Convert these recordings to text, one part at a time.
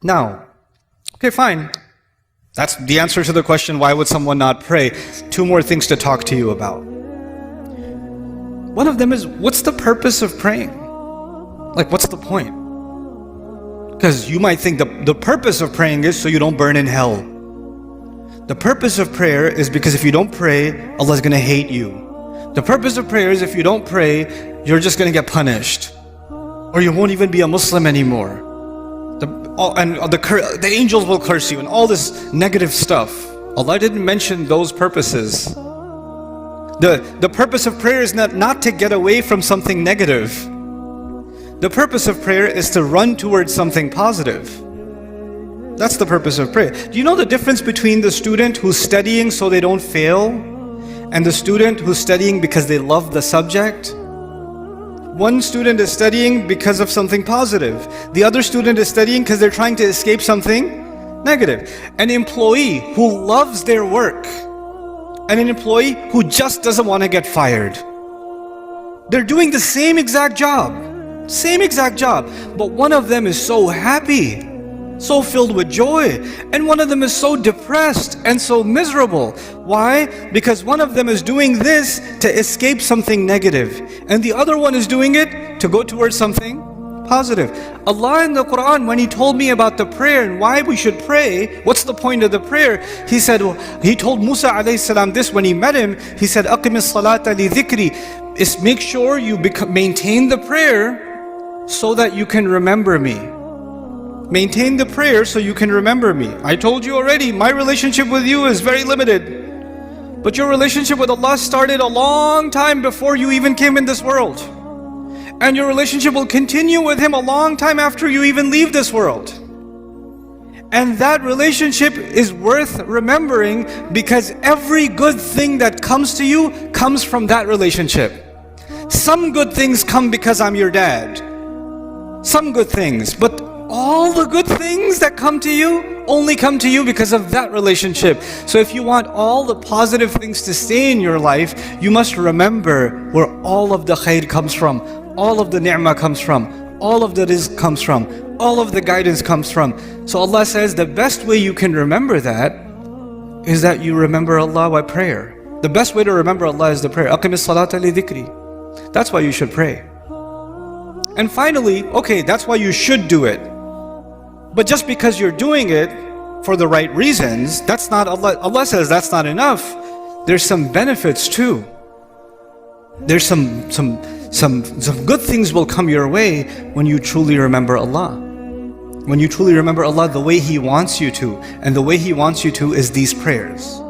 Now, okay, fine. That's the answer to the question, why would someone not pray? Two more things to talk to you about. One of them is, what's the purpose of praying? Like, what's the point? Because you might think the purpose of praying is so you don't burn in hell. The purpose of prayer is because if you don't pray, Allah's going to hate you. The purpose of prayer is if you don't pray, you're just going to get punished. Or you won't even be a Muslim anymore. The angels will curse you and all this negative stuff. Allah didn't mention those purposes. The purpose of prayer is not to get away from something negative. The purpose of prayer is to run towards something positive. That's the purpose of prayer. Do you know the difference between the student who's studying so they don't fail and the student who's studying because they love the subject? One student is studying because of something positive. The other student is studying because they're trying to escape something negative. An employee who loves their work and an employee who just doesn't want to get fired. They're doing the same exact job. Same exact job. But one of them is so happy, so filled with joy, and one of them is so depressed and so miserable. Why? Because one of them is doing this to escape something negative, and the other one is doing it to go towards something positive. Allah in the Quran, when He told me about the prayer and why we should pray, what's the point of the prayer? He said, He told Musa alayhi salam this when he met him. He said, "Aqimis salata li dhikri." Is make sure you maintain the prayer so that you can remember me. Maintain the prayer so you can remember me. I told you already, my relationship with you is very limited. But your relationship with Allah started a long time before you even came in this world. And your relationship will continue with Him a long time after you even leave this world. And that relationship is worth remembering because every good thing that comes to you comes from that relationship. Some good things come because I'm your dad. Some good things, but all the good things that come to you only come to you because of that relationship. So if you want all the positive things to stay in your life, you must remember where all of the khair comes from, all of the ni'mah comes from, all of the rizq comes from, all of the guidance comes from. So Allah says the best way you can remember that is that you remember Allah by prayer. The best way to remember Allah is the prayer. Aqimis salata li dhikri. That's why you should pray. And finally, okay, that's why you should do it. But just because you're doing it for the right reasons, that's not Allah. Allah says that's not enough. There's some benefits too. There's some good things will come your way when you truly remember Allah. When you truly remember Allah the way He wants you to. And the way He wants you to is these prayers.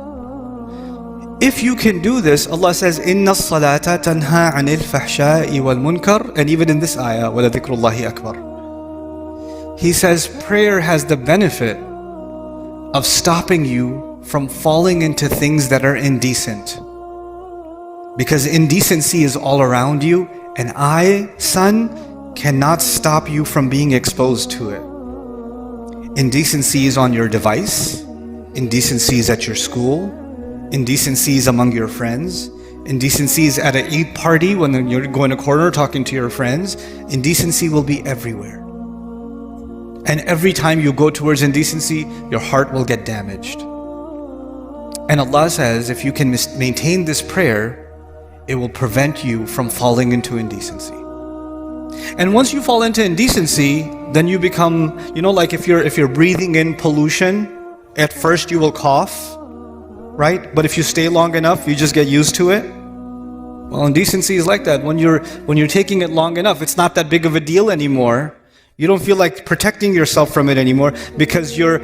If you can do this, Allah says, Inna salata tanha anil fahsha'i wal munkar. And even in this ayah, wala dhikrullahi akbar. He says prayer has the benefit of stopping you from falling into things that are indecent. Because indecency is all around you, and I, son, cannot stop you from being exposed to it. Indecency is on your device. Indecency is at your school. Indecency is among your friends. Indecency is at an Eid party when you're going to a corner talking to your friends. Indecency will be everywhere. And every time you go towards indecency, your heart will get damaged. And Allah says, if you can maintain this prayer, it will prevent you from falling into indecency. And once you fall into indecency, then you become, like if you're breathing in pollution, at first you will cough, right? But if you stay long enough, you just get used to it. Well, indecency is like that. When you're taking it long enough, it's not that big of a deal anymore. You don't feel like protecting yourself from it anymore because your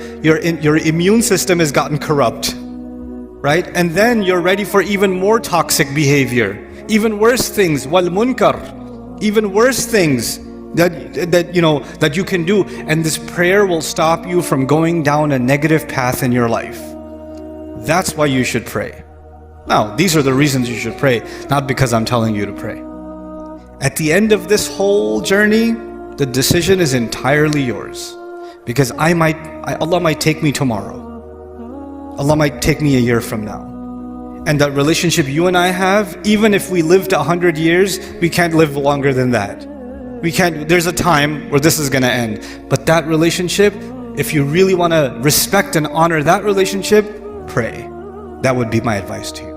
immune system has gotten corrupt, right? And then you're ready for even more toxic behavior, even worse things, wal munkar, even worse things that you can do. And this prayer will stop you from going down a negative path in your life. That's why you should pray. Now, these are the reasons you should pray, not because I'm telling you to pray. At the end of this whole journey, the decision is entirely yours. Because Allah might take me tomorrow. Allah might take me a year from now. And that relationship you and I have, even if we lived 100 years, we can't live longer than that. There's a time where this is going to end. But that relationship If you really want to respect and honor that relationship, pray. That would be my advice to you.